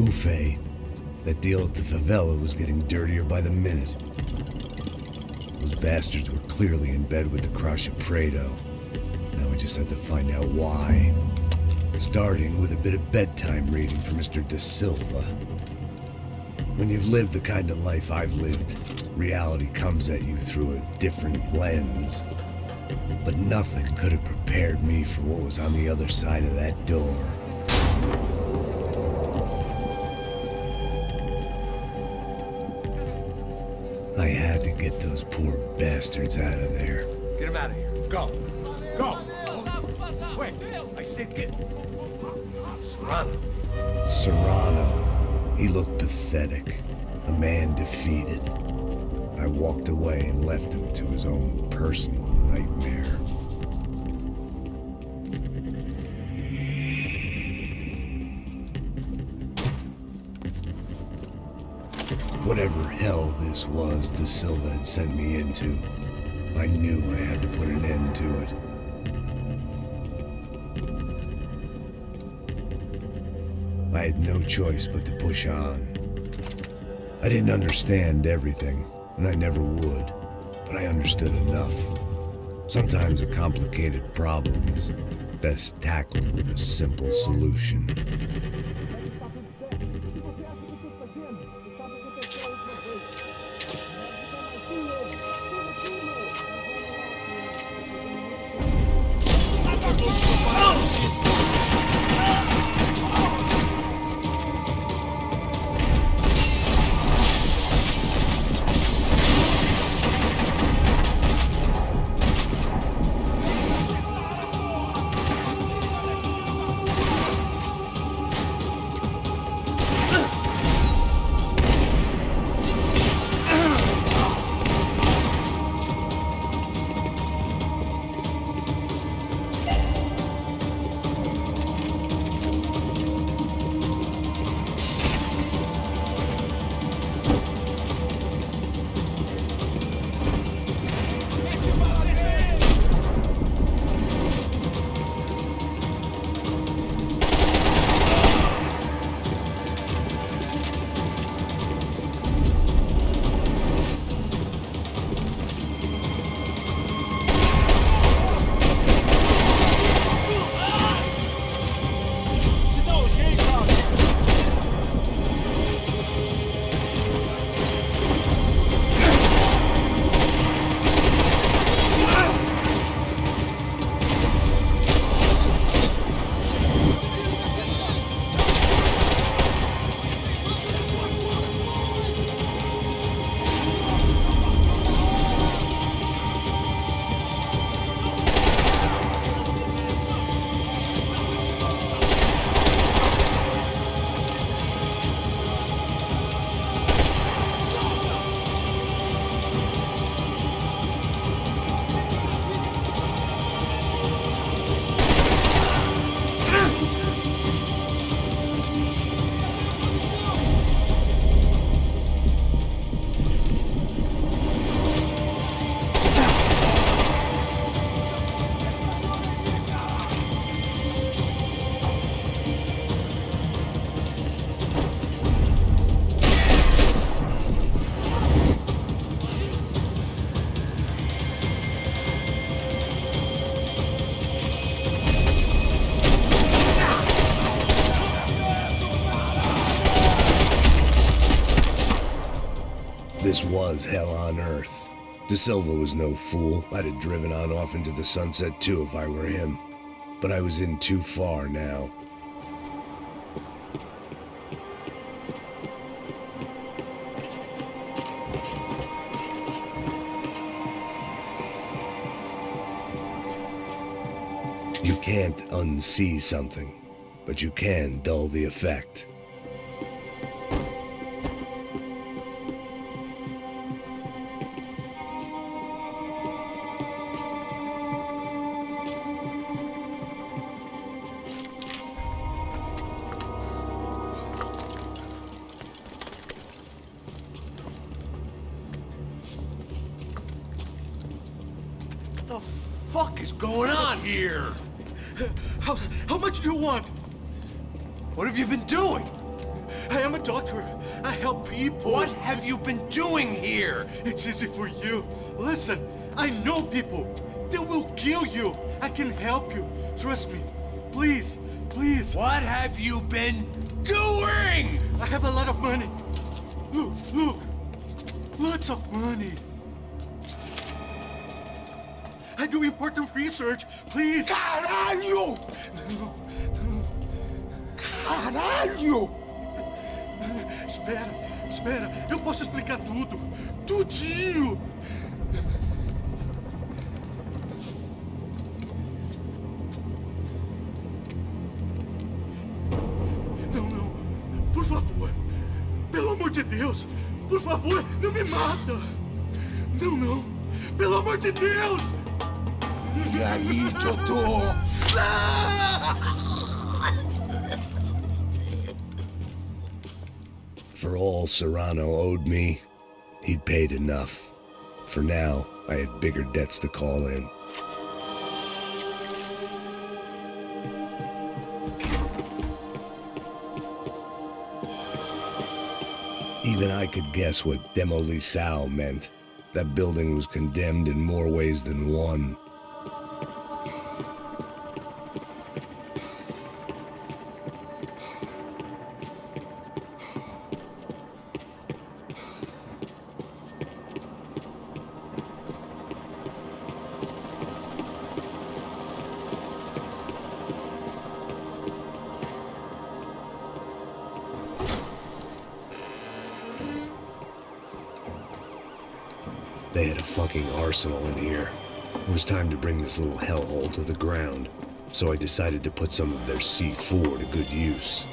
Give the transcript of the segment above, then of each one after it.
Buffet. That deal at the favela was getting dirtier by the minute. Those bastards were clearly in bed with the Crush of Prado. Now we just had to find out why. Starting with a bit of bedtime reading for Mr. De Silva. When you've lived the kind of life I've lived, reality comes at you through a different lens. But nothing could have prepared me for what was on the other side of that door. I had to get those poor bastards out of there. Get him out of here. Go. Go. Wait. I said get. Serrano. Serrano. He looked pathetic. A man defeated. I walked away and left him to his own personal nightmare. Whatever hell this was De Silva had sent me into, I knew I had to put an end to it. I had no choice but to push on. I didn't understand everything, and I never would, but I understood enough. Sometimes a complicated problem is best tackled with a simple solution. This was hell on earth. De Silva was no fool. I'd have driven on off into the sunset too if I were him. But I was in too far now. You can't unsee something, but you can dull the effect. What the fuck is going on here? How much do you want? What have you been doing? I am a doctor. I help people. What have you been doing here? It's easy for you. Listen, I know people. They will kill you. I can help you. Trust me. Please, please. What have you been doing? I have a lot of money. Look, look. Lots of money. I do important research. Please. Caralho! Caralho! Espera, espera. Eu posso explicar tudo. Tudinho. Não, não. Por favor. Pelo amor de Deus. Por favor, não me mata. Não, não. Pelo amor de Deus. E aí, Totô? For all Serrano owed me, he'd paid enough. For now, I had bigger debts to call in. Even I could guess what demolição meant. That building was condemned in more ways than one. They had a fucking arsenal in here. It was time to bring this little hellhole to the ground, so I decided to put some of their C4 to good use.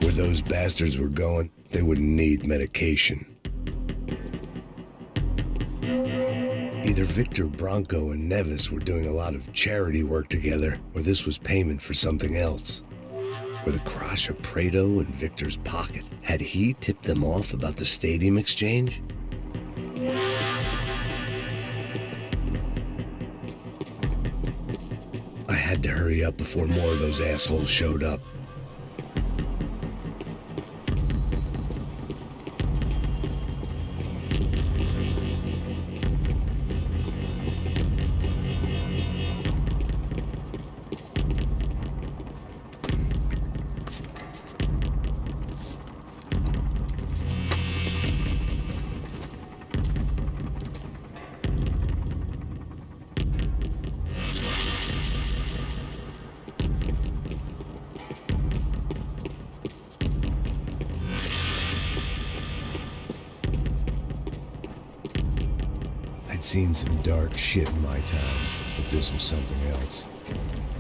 Where those bastards were going, they wouldn't need medication. Either Victor Bronco and Nevis were doing a lot of charity work together, or this was payment for something else. Were the Crusher Prado in Victor's pocket? Had he tipped them off about the stadium exchange? I had to hurry up before more of those assholes showed up. I'd seen some dark shit in my time, but this was something else.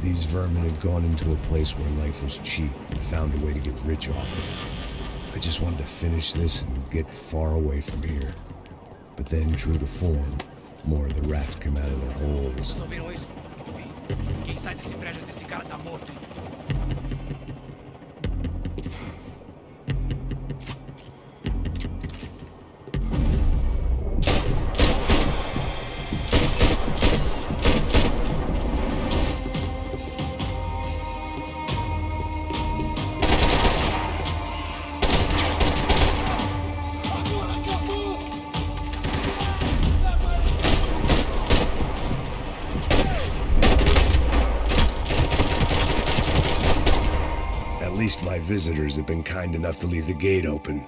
These vermin had gone into a place where life was cheap and found a way to get rich off it. I just wanted to finish this and get far away from here. But then, true to form, more of the rats came out of their holes. Ouviram isso? Quem sai desse prédio desse cara tá morto. At least my visitors have been kind enough to leave the gate open.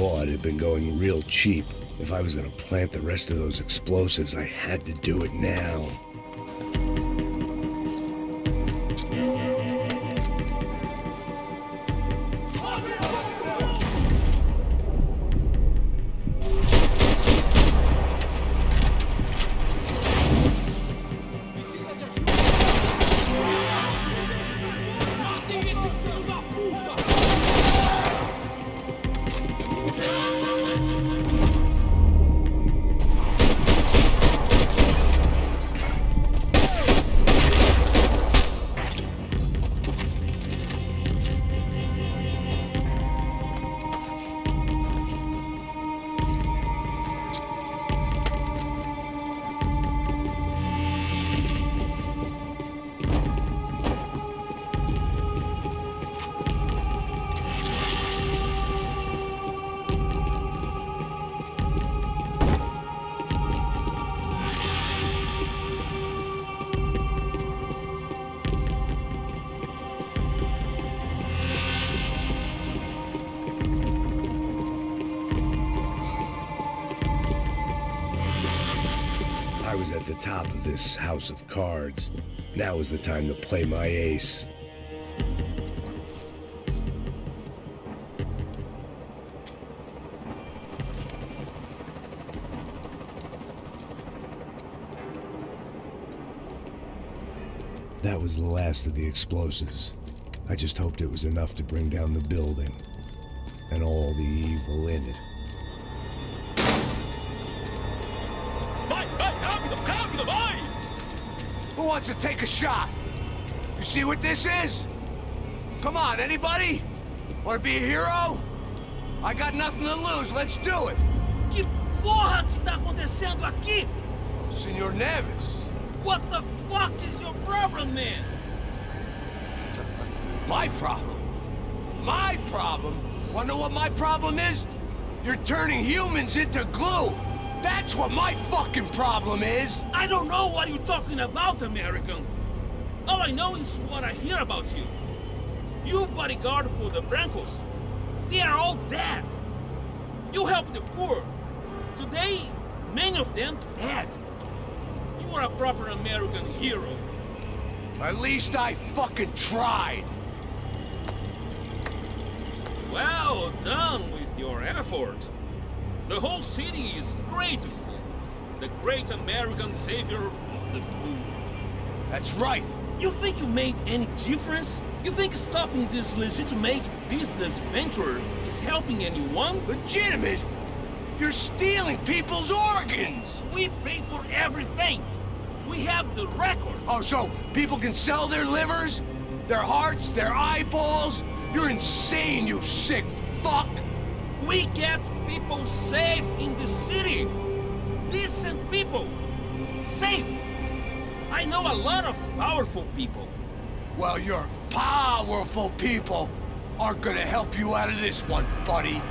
thought had been going real cheap. If I was gonna plant the rest of those explosives, I had to do it now. I was at the top of this house of cards. Now was the time to play my ace. That was the last of the explosives. I just hoped it was enough to bring down the building and all the evil in it. Who wants to take a shot? You see what this is? Come on, anybody? Want to be a hero? I got nothing to lose, let's do it! Que porra que tá acontecendo aqui? Senor Neves. What the fuck is your problem, man? My problem? My problem? Wanna know what my problem is? You're turning humans into glue! That's what my fucking problem is! I don't know what you're talking about, American. All I know is what I hear about you. You bodyguard for the Brancos. They are all dead. You help the poor. Today, many of them dead. You are a proper American hero. At least I fucking tried! Well done with your effort. The whole city is grateful. The great American savior of the poor. That's right! You think you made any difference? You think stopping this legitimate business venture is helping anyone? Legitimate? You're stealing people's organs! We pay for everything. We have the record. Oh, so people can sell their livers? Their hearts? Their eyeballs? You're insane, you sick fuck! We kept people safe in the city. Decent people. Safe. I know a lot of powerful people. Well, your powerful people aren't gonna help you out of this one, buddy.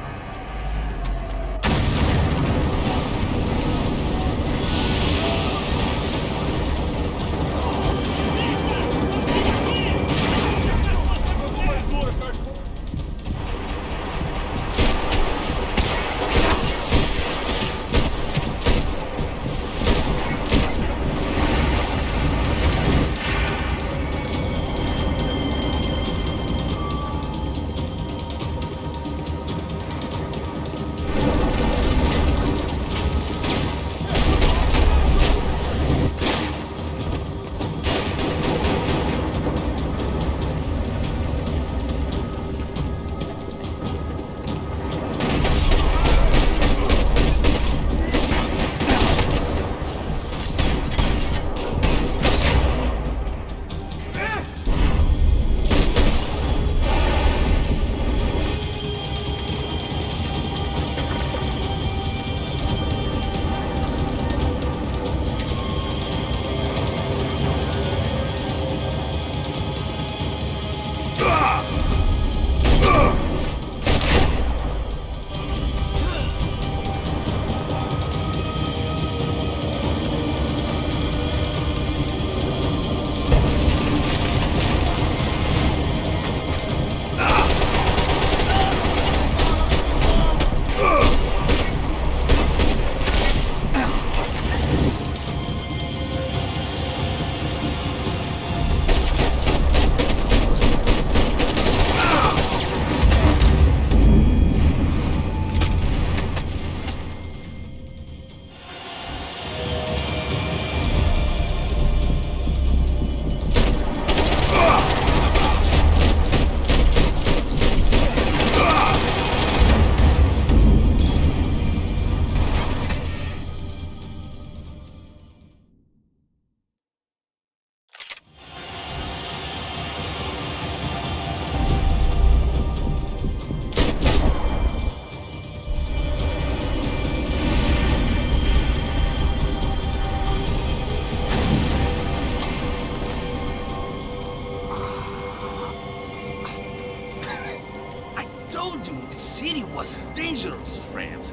was dangerous, friend.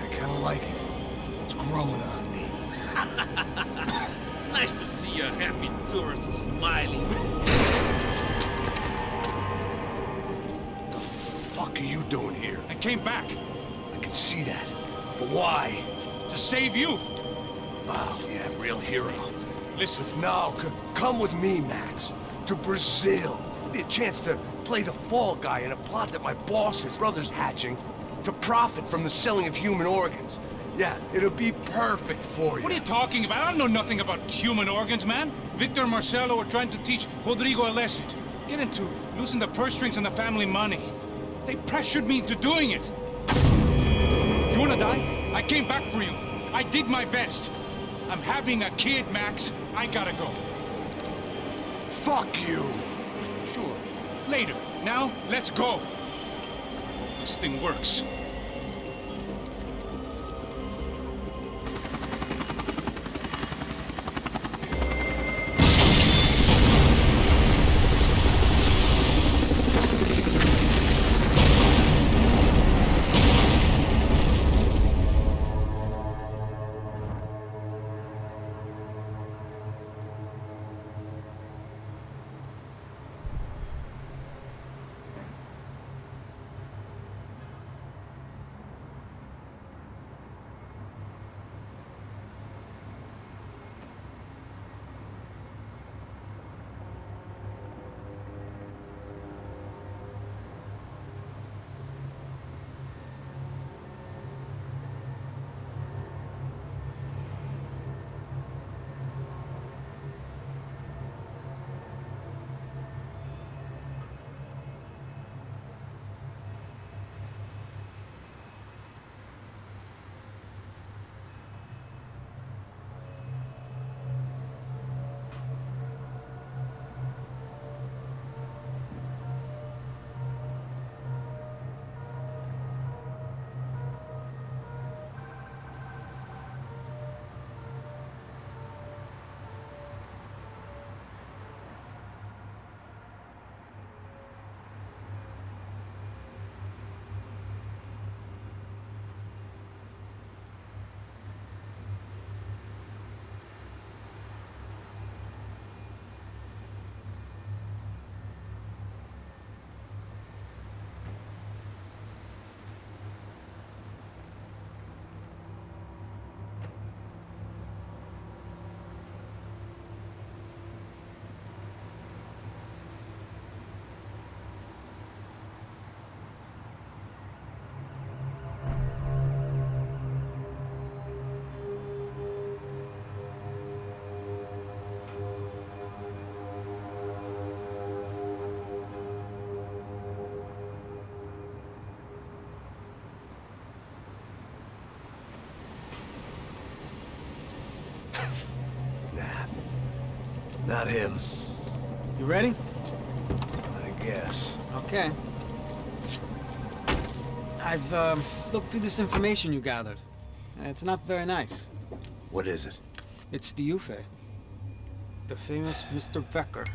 I kinda like it. It's growing on me. Nice to see a happy tourist smiling. What the fuck are you doing here? I came back I can see that. But why? to save you. Wow, yeah, real hero. Listen, Listen, now, come with me, Max. To Brazil. Be a chance to play the fall guy in a plot that my boss's brother's hatching to profit from the selling of human organs. Yeah, it'll be perfect for you. what are you talking about? I don't know nothing about human organs, man. Victor and Marcelo are trying to teach Rodrigo a lesson. Get into losing the purse strings and the family money. They pressured me into doing it. You wanna die? I came back for you. I did my best. I'm having a kid, Max. I gotta go. Fuck you! Sure. Later. Now, let's go. This thing works. Nah. Not him, You ready? I guess. Okay. I've looked through this information you gathered. It's not very nice. What is it? It's the Ufe. The famous Mr. Becker.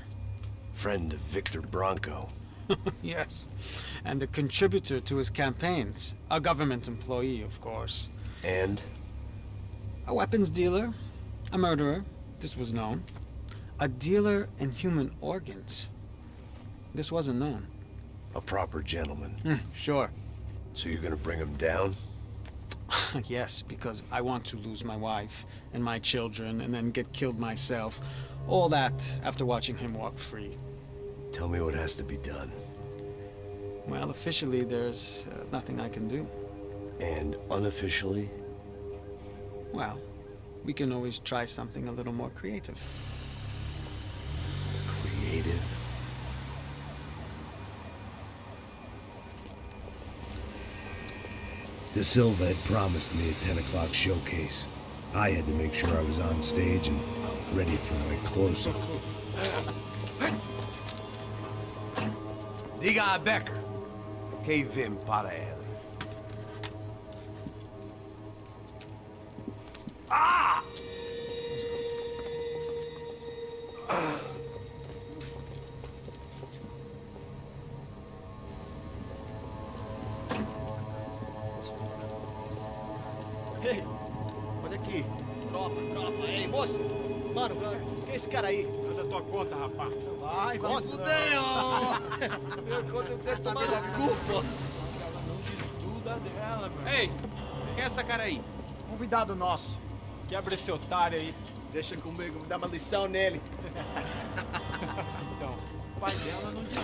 Friend of Victor Bronco. Yes. And a contributor to his campaigns. A government employee, of course. And? A weapons dealer. A murderer. This was known. A dealer in human organs. This wasn't known. A proper gentleman. Sure. So you're gonna bring him down? Yes, because I want to lose my wife and my children and then get killed myself. All that after watching him walk free. Tell me what has to be done. Well, officially there's nothing I can do. And unofficially? Well, we can always try something a little more creative. Creative? De Silva had promised me a 10 o'clock showcase. I had to make sure I was on stage and ready for my close-up. Diga a Becker. Que vim para ele. Ah! Mano, quem é esse cara aí? Manda tua conta, rapaz. Vai, vai. Se fudeu! Meu conta eu quero saber da culpa. Ei, quem é essa cara aí? Convidado nosso. Quebra esse otário aí. Deixa comigo, vou dar uma lição nele. Então, o pai dela não diz.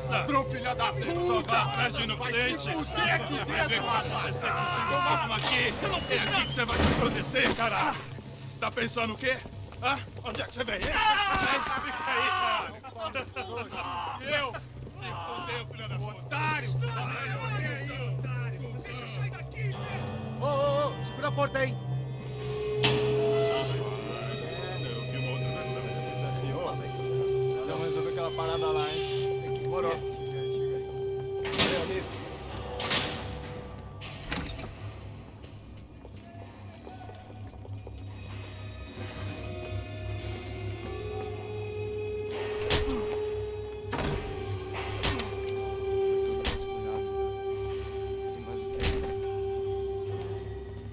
Ladrão, filha da puta! Vai atrás de inocente! Vai ver quanto você chegou mal aqui! Eu não fiz nada! O que você vai me proteger, cara? Tá pensando o quê? Hã? Onde é que você vem? Fica aí, cara! Eu? Se fodeu, filha da puta! Otário! Deixa eu sair daqui, Ô, segura a porta aí. Eu vi uma outra versão. Já resolveu aquela parada lá, hein? Demorou. Meu amigo.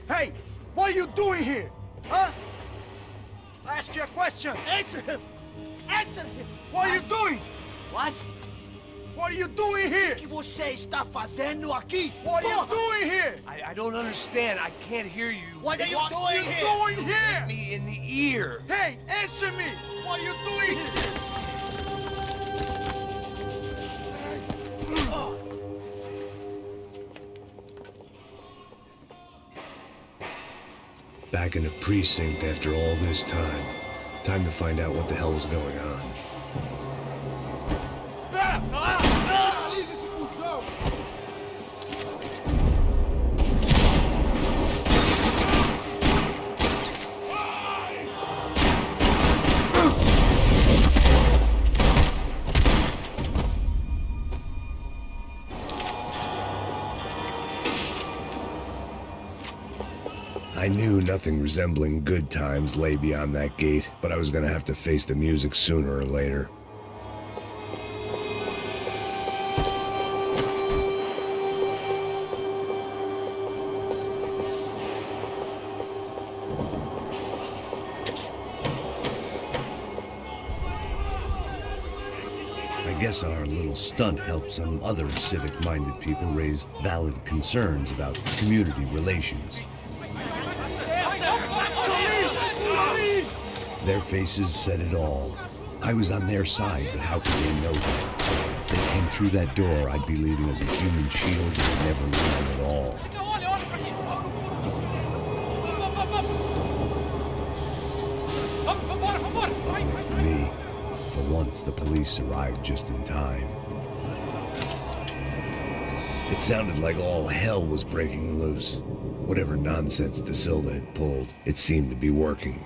Hey, what are you doing here? Huh? I ask you a question. Answer him. Answer him. What are you doing? What? What are you doing here? O que você está fazendo aqui? What are you doing here? I don't understand. I can't hear you. What are you doing here? What are you doing here? Me in the ear. Hey, answer me. What are you doing here? Back in the precinct after all this time. Time to find out what the hell was going on. Analise esse cuzão! I knew nothing resembling good times lay beyond that gate, but I was gonna have to face the music sooner or later. I guess our little stunt helped some other civic-minded people raise valid concerns about community relations. Their faces said it all. I was on their side, but how could they know that? If they came through that door, I'd be leaving as a human shield that would never leave at all. Olha pra aqui! Vambora! Luckily for me, for once the police arrived just in time. It sounded like all hell was breaking loose. Whatever nonsense De Silva had pulled, it seemed to be working.